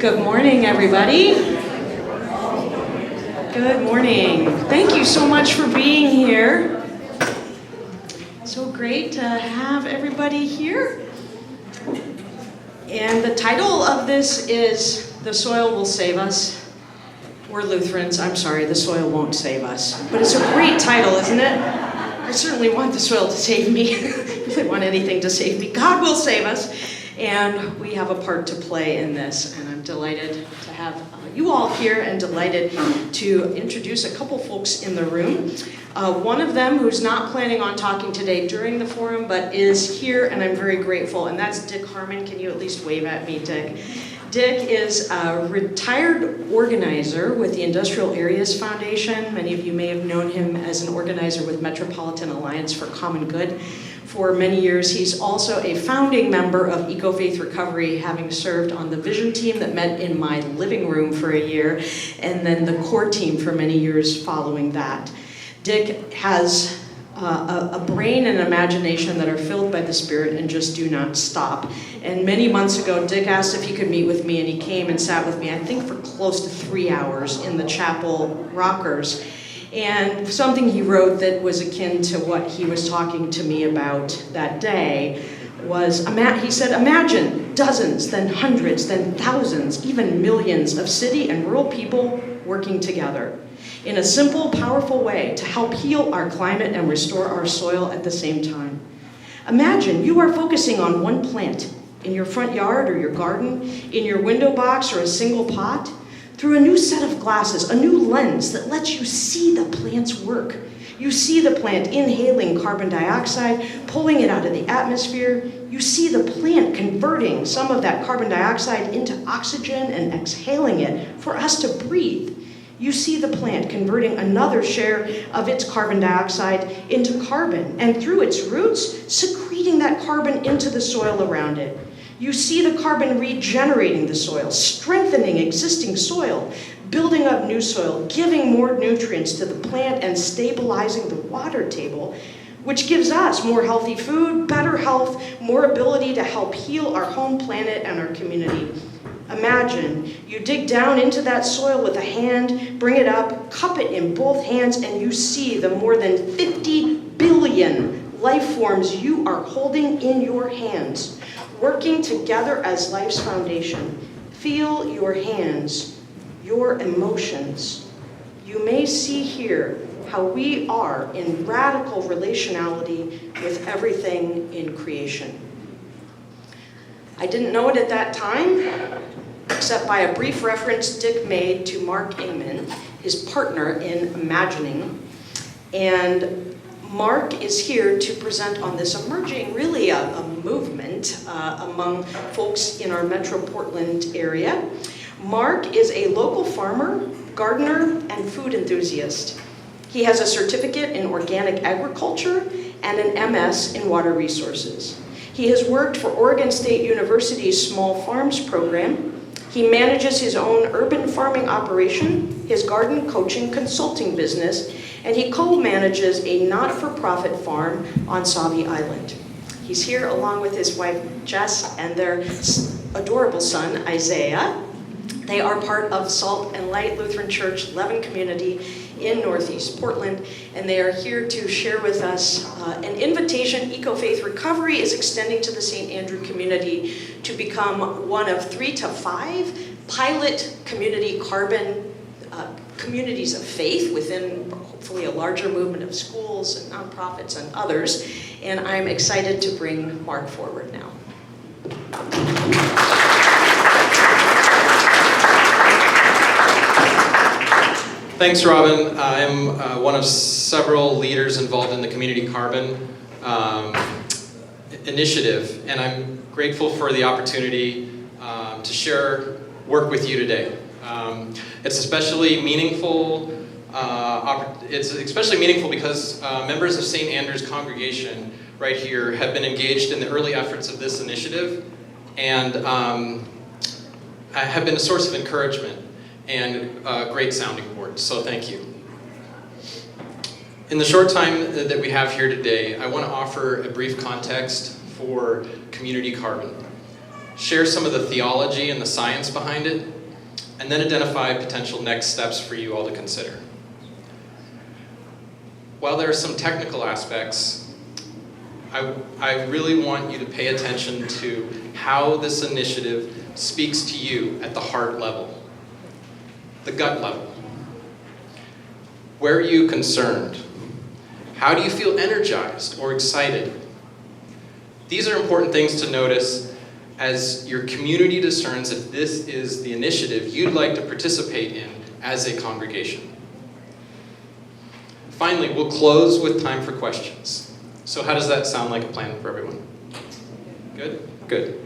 Good morning, everybody. Good morning. Thank you so much for being here. So great to have everybody here. And the title of this is The Soil Will Save Us. We're Lutherans. I'm sorry, the soil won't save us. But it's a great title, isn't it? I certainly want the soil to save me. If I want anything to save me, God will save us. And we have a part to play in this. And I'm delighted to have you all here and delighted to introduce a couple folks in the room. One of them who's not planning on talking today during the forum, but is here, and I'm very grateful, and that's Dick Harmon. Can you at least wave at me, Dick? Dick is a retired organizer with the Industrial Areas Foundation. Many of you may have known him as an organizer with Metropolitan Alliance for Common Good for many years. He's also a founding member of Eco-Faith Recovery, having served on the vision team that met in my living room for a year, and then the core team for many years following that. Dick has a brain and imagination that are filled by the Spirit and just do not stop. And many months ago, Dick asked if he could meet with me, and he came and sat with me, I think for close to 3 hours in the chapel rockers. And something he wrote that was akin to what he was talking to me about that day was, he said, imagine dozens, then hundreds, then thousands, even millions of city and rural people working together in a simple, powerful way to help heal our climate and restore our soil at the same time. Imagine you are focusing on one plant in your front yard or your garden, in your window box or a single pot, through a new set of glasses, a new lens that lets you see the plant's work. You see the plant inhaling carbon dioxide, pulling it out of the atmosphere. You see the plant converting some of that carbon dioxide into oxygen and exhaling it for us to breathe. You see the plant converting another share of its carbon dioxide into carbon, and through its roots, secreting that carbon into the soil around it. You see the carbon regenerating the soil, strengthening existing soil, building up new soil, giving more nutrients to the plant, and stabilizing the water table, which gives us more healthy food, better health, more ability to help heal our home planet and our community. Imagine you dig down into that soil with a hand, bring it up, cup it in both hands, and you see the more than 50 billion life forms you are holding in your hands, working together as life's foundation. Feel your hands, your emotions. You may see here how we are in radical relationality with everything in creation. I didn't know it at that time, except by a brief reference Dick made to Mark Ingman, his partner in imagining. And Mark is here to present on this emerging, really a movement among folks in our Metro Portland area. Mark is a local farmer, gardener, and food enthusiast. He has a certificate in organic agriculture and an MS in water resources. He has worked for Oregon State University's Small Farms program. He manages his own urban farming operation, his garden coaching consulting business, and he co-manages a not-for-profit farm on Sauvie Island. He's here along with his wife, Jess, and their adorable son, Isaiah. They are part of Salt and Light Lutheran Church Levin community in Northeast Portland, and they are here to share with us an invitation Eco-Faith Recovery is extending to the St Andrew community to become one of 3 to 5 pilot community carbon communities of faith within hopefully a larger movement of schools and nonprofits and others. And I'm excited to bring Mark forward now. Thanks, Robin. I'm one of several leaders involved in the Community Carbon initiative, and I'm grateful for the opportunity to share work with you today. It's especially meaningful. Because members of St. Andrew's congregation right here have been engaged in the early efforts of this initiative, and have been a source of encouragement and a great sounding board. So thank you. In the short time that we have here today, I want to offer a brief context for Community Carbon. share some of the theology and the science behind it, and then identify potential next steps for you all to consider. While there are some technical aspects, I really want you to pay attention to how this initiative speaks to you at the heart level, the gut level. Where are you concerned? How do you feel energized or excited? These are important things to notice as your community discerns if this is the initiative you'd like to participate in as a congregation. Finally, we'll close with time for questions. So how does that sound like a plan for everyone? Good? Good.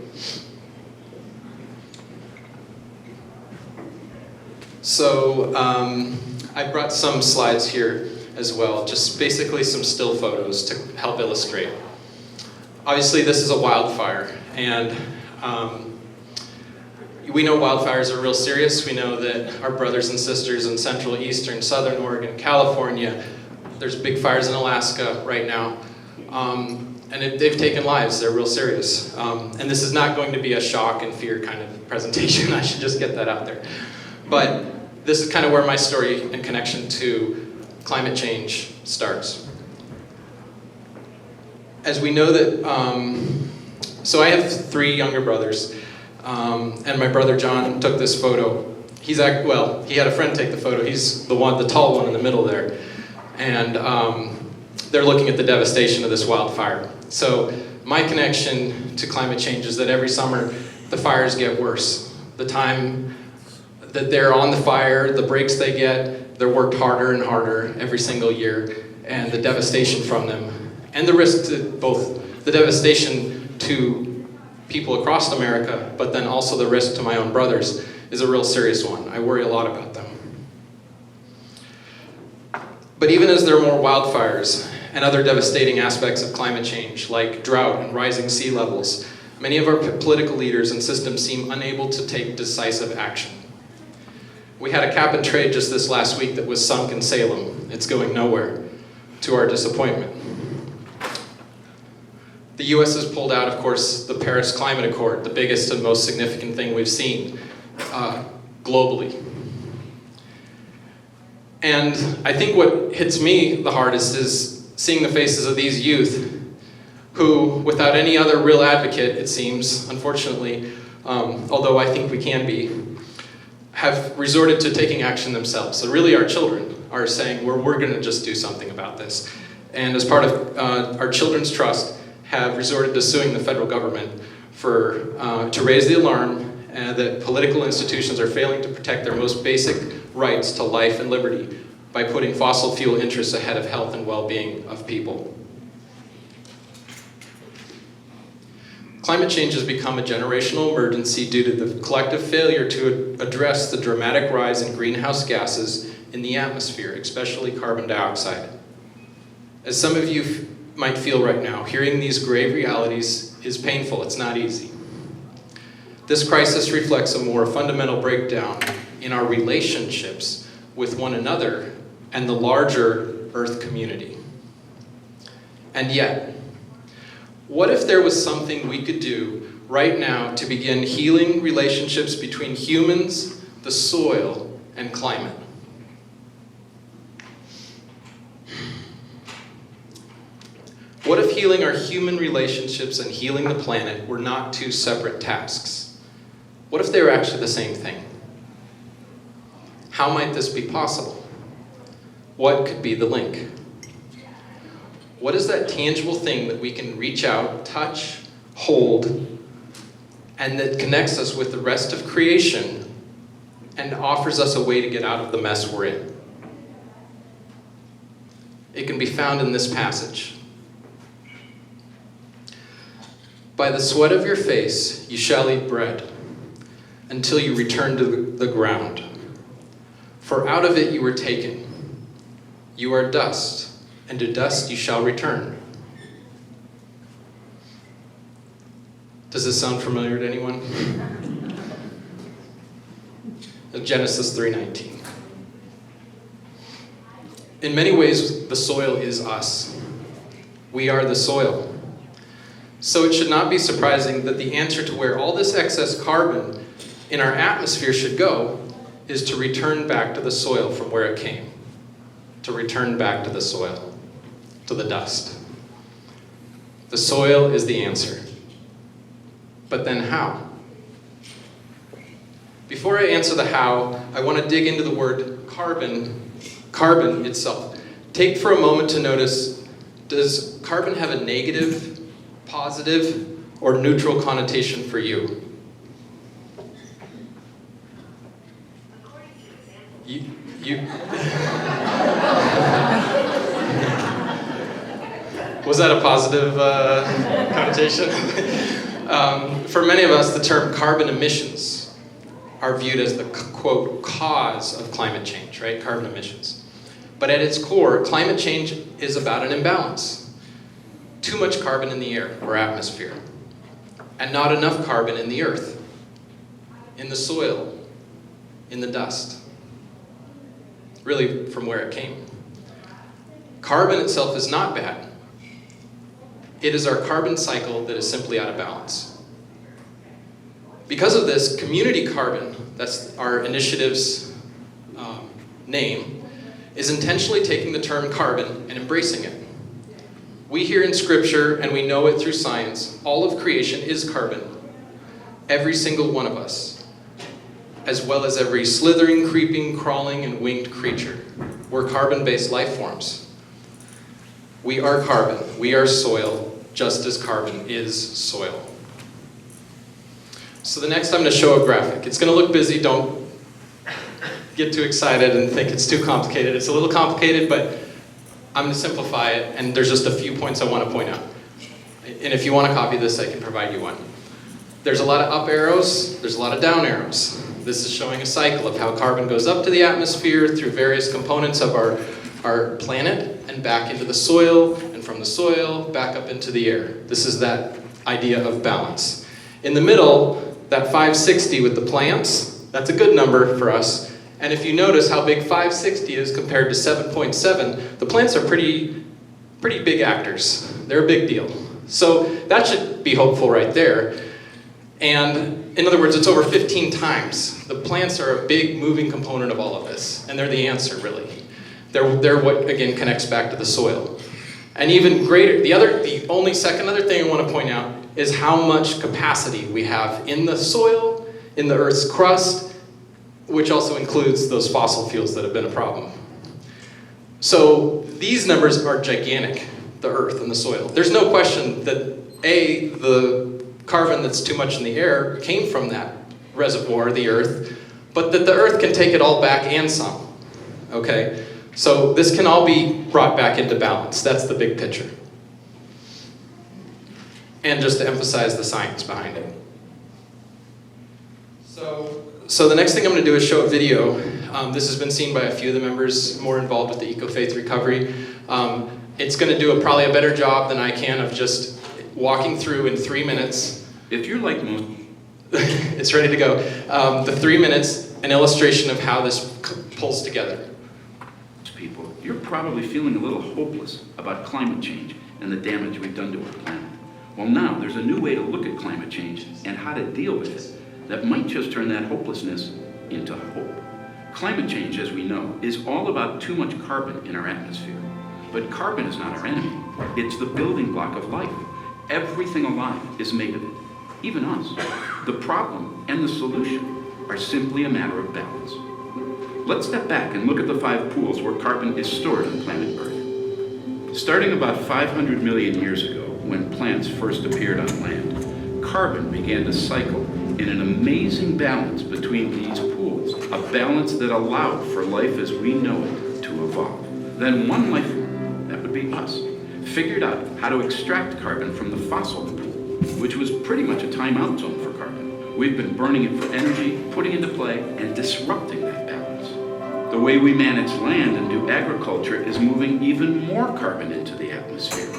So I brought some slides here as well, just basically some still photos to help illustrate. Obviously, this is a wildfire, and we know wildfires are real serious. We know that our brothers and sisters in central, eastern, southern Oregon, California, there's big fires in Alaska right now, and they've taken lives. They're real serious. And this is not going to be a shock and fear kind of presentation. I should just get that out there. But this is kind of where my story and connection to climate change starts. As we know that, so I have 3 younger brothers, and my brother John took this photo. He had a friend take the photo. He's the tall one in the middle there. And they're looking at the devastation of this wildfire. So my connection to climate change is that every summer the fires get worse. The time that they're on the fire, the breaks they get, they're worked harder and harder every single year, and the devastation from them, and the risk to both the devastation to people across America, but then also the risk to my own brothers is a real serious one. I worry a lot about them. But even as there are more wildfires and other devastating aspects of climate change, like drought and rising sea levels, many of our political leaders and systems seem unable to take decisive action. We had a cap and trade just this last week that was sunk in Salem. It's going nowhere, to our disappointment. The US has pulled out, of course, the Paris Climate Accord, the biggest and most significant thing we've seen globally. And I think what hits me the hardest is seeing the faces of these youth who, without any other real advocate, it seems, unfortunately, although I think we can be, have resorted to taking action themselves. So really our children are saying, we're going to just do something about this. And as part of our Children's Trust, have resorted to suing the federal government to raise the alarm that political institutions are failing to protect their most basic rights to life and liberty by putting fossil fuel interests ahead of health and well-being of people. Climate change has become a generational emergency due to the collective failure to address the dramatic rise in greenhouse gases in the atmosphere, especially carbon dioxide. As some of you might feel right now, hearing these grave realities is painful. It's not easy. This crisis reflects a more fundamental breakdown in our relationships with one another and the larger Earth community. And yet, what if there was something we could do right now to begin healing relationships between humans, the soil, and climate? What if healing our human relationships and healing the planet were not 2 separate tasks? What if they were actually the same thing? How might this be possible? What could be the link? What is that tangible thing that we can reach out, touch, hold, and that connects us with the rest of creation and offers us a way to get out of the mess we're in? It can be found in this passage. By the sweat of your face you shall eat bread until you return to the ground. For out of it you were taken. You are dust, and to dust you shall return. Does this sound familiar to anyone? Genesis 3:19. In many ways, the soil is us. We are the soil. So it should not be surprising that the answer to where all this excess carbon in our atmosphere should go is to return back to the soil from where it came. To return back to the soil, to the dust. The soil is the answer. But then how? Before I answer the how, I want to dig into the word carbon itself. Take for a moment to notice, does carbon have a negative, positive, or neutral connotation for you? You Was that a positive connotation? For many of us, the term carbon emissions are viewed as the, quote, cause of climate change, right? Carbon emissions. But at its core, climate change is about an imbalance. Too much carbon in the air or atmosphere, and not enough carbon in the earth, in the soil, in the dust. Really, from where it came. Carbon itself is not bad. It is our carbon cycle that is simply out of balance. Because of this, community carbon, that's our initiative's name, is intentionally taking the term carbon and embracing it. We hear in Scripture, and we know it through science, all of creation is carbon. Every single one of us, as well as every slithering, creeping, crawling, and winged creature. We're carbon-based life forms. We are carbon. We are soil, just as carbon is soil. So the next I'm going to show a graphic. It's going to look busy. Don't get too excited and think it's too complicated. It's a little complicated, but I'm going to simplify it, and there's just a few points I want to point out. And if you want to copy this, I can provide you one. There's a lot of up arrows. There's a lot of down arrows. This is showing a cycle of how carbon goes up to the atmosphere through various components of our planet and back into the soil, and from the soil back up into the air. This is that idea of balance. In the middle, that 560 with the plants, that's a good number for us. And if you notice how big 560 is compared to 7.7, the plants are pretty big actors. They're a big deal. So that should be hopeful right there. And in other words, it's over 15 times. The plants are a big moving component of all of this, and they're the answer, really. They're what, again, connects back to the soil. And even greater, the only second other thing I want to point out is how much capacity we have in the soil, in the Earth's crust, which also includes those fossil fuels that have been a problem. So these numbers are gigantic, the Earth and the soil. There's no question that the carbon that's too much in the air came from that reservoir, the Earth, but that the Earth can take it all back and some, okay? So this can all be brought back into balance. That's the big picture. And just to emphasize the science behind it. So the next thing I'm going to do is show a video. This has been seen by a few of the members more involved with the eco-faith recovery. It's going to do probably a better job than I can of just walking through in 3 minutes. If you're like most... It's ready to go. The 3 minutes, an illustration of how this pulls together. people, you're probably feeling a little hopeless about climate change and the damage we've done to our planet. Well, now there's a new way to look at climate change and how to deal with it that might just turn that hopelessness into hope. Climate change, as we know, is all about too much carbon in our atmosphere. But carbon is not our enemy. It's the building block of life. Everything alive is made of it, even us. The problem and the solution are simply a matter of balance. Let's step back and look at the 5 pools where carbon is stored on planet Earth. Starting about 500 million years ago, when plants first appeared on land, carbon began to cycle in an amazing balance between these pools, a balance that allowed for life as we know it to evolve. Then one life form, that would be us, figured out how to extract carbon from the fossil pool, which was pretty much a timeout zone for carbon. We've been burning it for energy, putting into play, and disrupting that balance. The way we manage land and do agriculture is moving even more carbon into the atmosphere.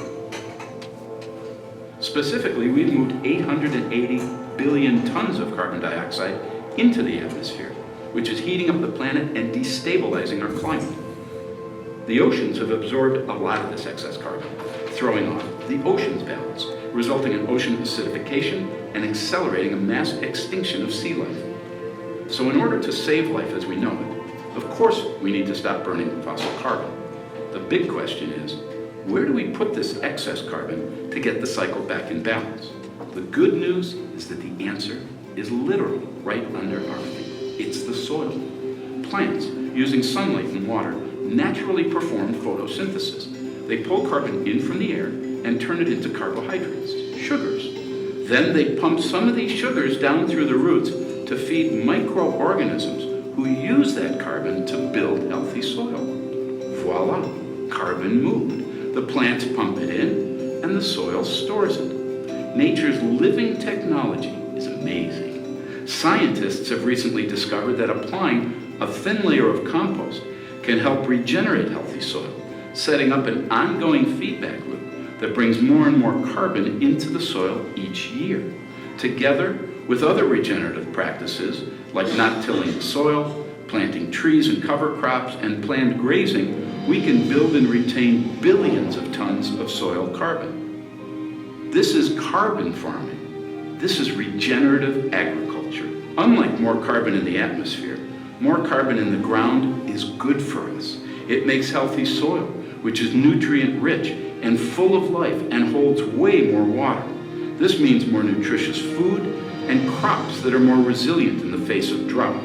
Specifically, we've moved 880 billion tons of carbon dioxide into the atmosphere, which is heating up the planet and destabilizing our climate. The oceans have absorbed a lot of this excess carbon. throwing off the ocean's balance, resulting in ocean acidification and accelerating a mass extinction of sea life. So in order to save life as we know it, of course we need to stop burning fossil carbon. The big question is, where do we put this excess carbon to get the cycle back in balance? The good news is that the answer is literally right under our feet. It's the soil. Plants, using sunlight and water, naturally perform photosynthesis. They pull carbon in from the air and turn it into carbohydrates, sugars. Then they pump some of these sugars down through the roots to feed microorganisms who use that carbon to build healthy soil. Voila, carbon moved. The plants pump it in, and the soil stores it. Nature's living technology is amazing. Scientists have recently discovered that applying a thin layer of compost can help regenerate healthy soil, setting up an ongoing feedback loop that brings more and more carbon into the soil each year. Together with other regenerative practices like not tilling the soil, planting trees and cover crops, and planned grazing, we can build and retain billions of tons of soil carbon. This is carbon farming. This is regenerative agriculture. Unlike more carbon in the atmosphere, more carbon in the ground is good for us. It makes healthy soil, which is nutrient rich and full of life and holds way more water. This means more nutritious food and crops that are more resilient in the face of drought.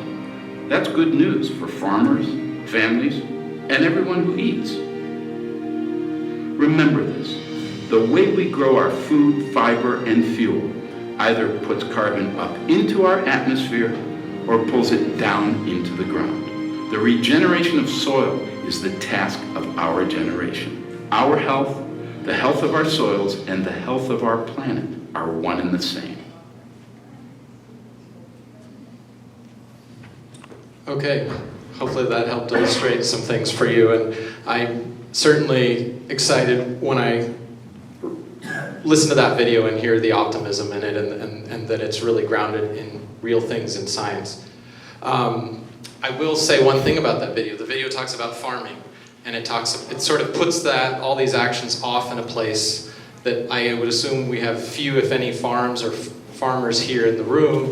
That's good news for farmers, families, and everyone who eats. Remember this, the way we grow our food, fiber, and fuel either puts carbon up into our atmosphere or pulls it down into the ground. The regeneration of soil is the task of our generation. Our health, the health of our soils, and the health of our planet are one and the same. Okay, hopefully that helped illustrate some things for you, and I'm certainly excited when I listen to that video and hear the optimism in it, and that it's really grounded in real things in science. I will say one thing about that video. The video talks about farming, and it sort of puts all these actions off in a place that I would assume we have few, if any, farms or farmers here in the room.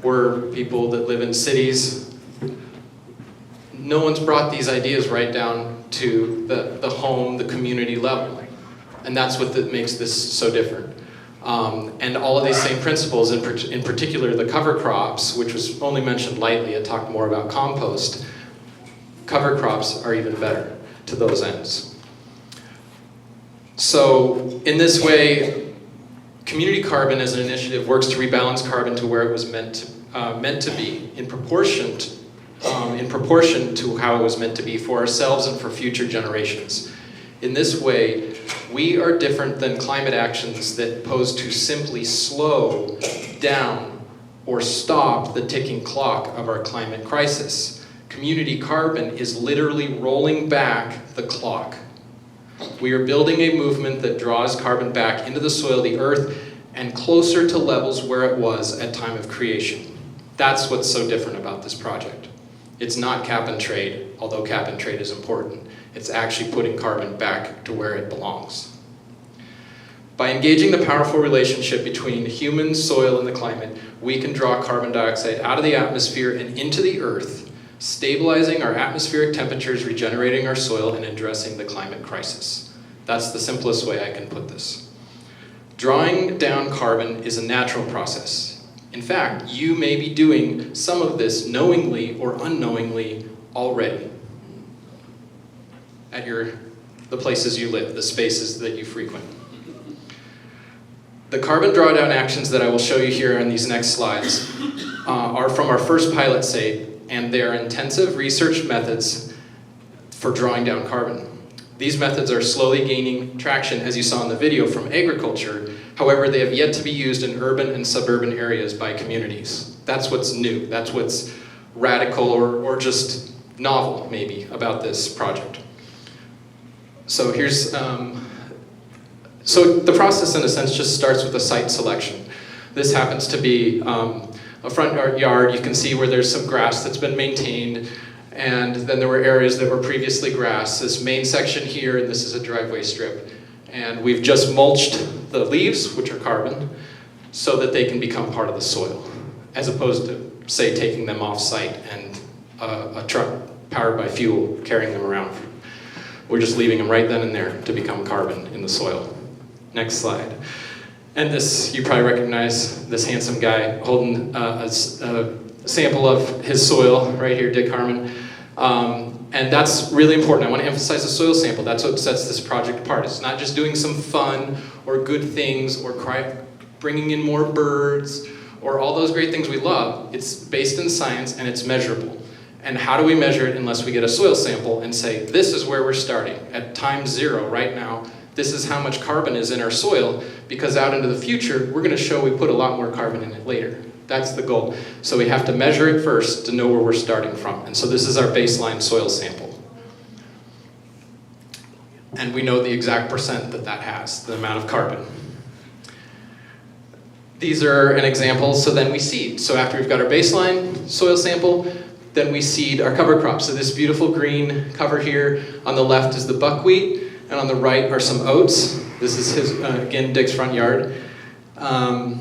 We're people that live in cities. No one's brought these ideas right down to the home, the community level. And that's what makes this so different. And all of these same principles, in particular the cover crops, which was only mentioned lightly, it talked more about compost. Cover crops are even better to those ends. So in this way, community carbon as an initiative works to rebalance carbon to where it was meant to be, in proportion to how it was meant to be for ourselves and for future generations. In this way, we are different than climate actions that pose to simply slow down or stop the ticking clock of our climate crisis. Community carbon is literally rolling back the clock. We are building a movement that draws carbon back into the soil, the earth, and closer to levels where it was at time of creation. That's what's so different about this project. It's not cap and trade, although cap and trade is important. It's actually putting carbon back to where it belongs. By engaging the powerful relationship between humans, soil, and the climate, we can draw carbon dioxide out of the atmosphere and into the earth, stabilizing our atmospheric temperatures, regenerating our soil, and addressing the climate crisis. That's the simplest way I can put this. Drawing down carbon is a natural process. In fact, you may be doing some of this knowingly or unknowingly already at the places you live, the spaces that you frequent. The carbon drawdown actions that I will show you here on these next slides are from our first pilot site, and they are intensive research methods for drawing down carbon. These methods are slowly gaining traction, as you saw in the video, from agriculture. However, they have yet to be used in urban and suburban areas by communities. That's what's new. That's what's radical or just novel, maybe, about this project. So here's, so the process, in a sense, just starts with a site selection. This happens to be a front yard. You can see where there's some grass that's been maintained, and then there were areas that were previously grass. This main section here, and this is a driveway strip. And we've just mulched the leaves, which are carbon, so that they can become part of the soil, as opposed to, say, taking them off-site and a truck powered by fuel carrying them around. We're just leaving them right then and there to become carbon in the soil. Next slide. And this, you probably recognize this handsome guy holding a sample of his soil right here, Dick Harmon. And that's really important. I want to emphasize the soil sample. That's what sets this project apart. It's not just doing some fun or good things or bringing in more birds or all those great things we love. It's based in science and it's measurable. And how do we measure it unless we get a soil sample and say, this is where we're starting at time 0 right now. This is how much carbon is in our soil, because out into the future, we're going to show we put a lot more carbon in it later. That's the goal. So we have to measure it first to know where we're starting from. And so this is our baseline soil sample. And we know the exact percent that that has, the amount of carbon. These are an example, so then we seed. So after we've got our baseline soil sample, then we seed our cover crops. So this beautiful green cover here, on the left is the buckwheat, and on the right are some oats. This is his, again, Dick's front yard. And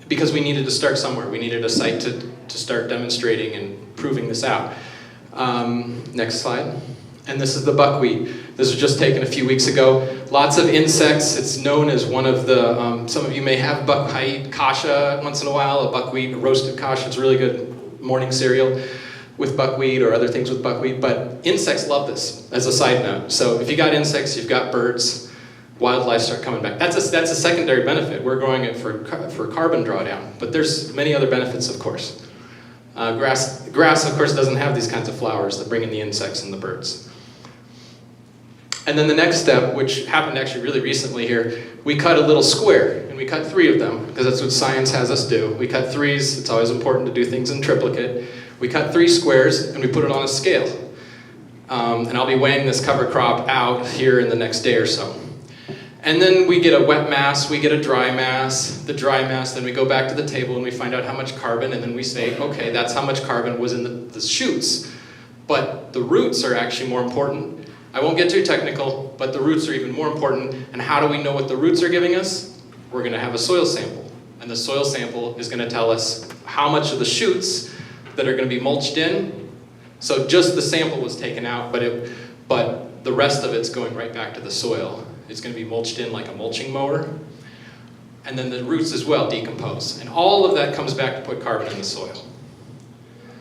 because we needed to start somewhere. We needed a site to start demonstrating and proving this out. Next slide. And this is the buckwheat. This was just taken a few weeks ago. Lots of insects. It's known as one of the, some of you may have buckwheat kasha once in a while, a buckwheat, a roasted kasha. It's really good morning cereal with buckwheat or other things with buckwheat. But insects love this, as a side note. So if you got insects, you've got birds, wildlife start coming back. That's a secondary benefit. We're growing it for carbon drawdown, but there's many other benefits, of course. Grass, of course, doesn't have these kinds of flowers that bring in the insects and the birds. And then the next step, which happened actually really recently here, we cut a little square, and we cut 3 of them, because that's what science has us do. We cut 3s. It's always important to do things in triplicate. We cut 3 squares, and we put it on a scale. And I'll be weighing this cover crop out here in the next day or so. And then we get a wet mass, we get a dry mass, the dry mass, then we go back to the table and we find out how much carbon, and then we say, okay, that's how much carbon was in the shoots. But the roots are actually more important. I won't get too technical, but the roots are even more important. And how do we know what the roots are giving us? We're going to have a soil sample. And the soil sample is going to tell us how much of the shoots that are going to be mulched in. So just the sample was taken out, but the rest of it's going right back to the soil. It's going to be mulched in like a mulching mower. And then the roots as well decompose. And all of that comes back to put carbon in the soil.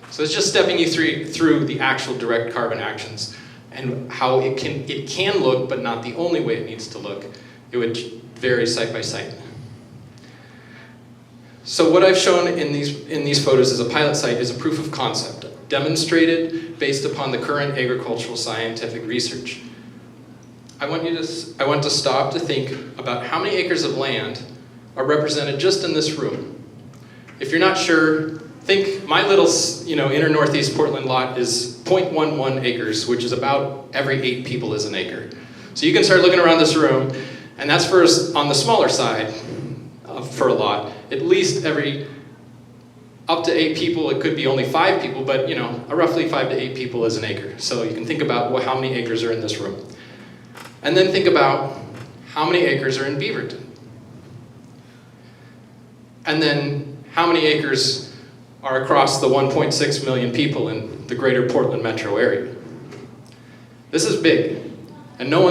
So it's just stepping you through the actual direct carbon actions and how it can look, but not the only way it needs to look. It would vary site by site. So what I've shown in these photos as a pilot site is a proof of concept, demonstrated based upon the current agricultural scientific research. I want to stop to think about how many acres of land are represented just in this room. If you're not sure, think my little, inner northeast Portland lot is 0.11 acres, which is about every 8 people is an acre. So you can start looking around this room, and that's on the smaller side for a lot. At least up to 8 people, it could be only 5 people, but roughly 5 to 8 people is an acre. So you can think about how many acres are in this room. And then think about how many acres are in Beaverton. And then how many acres are across the 1.6 million people in the greater Portland metro area. This is big, and no one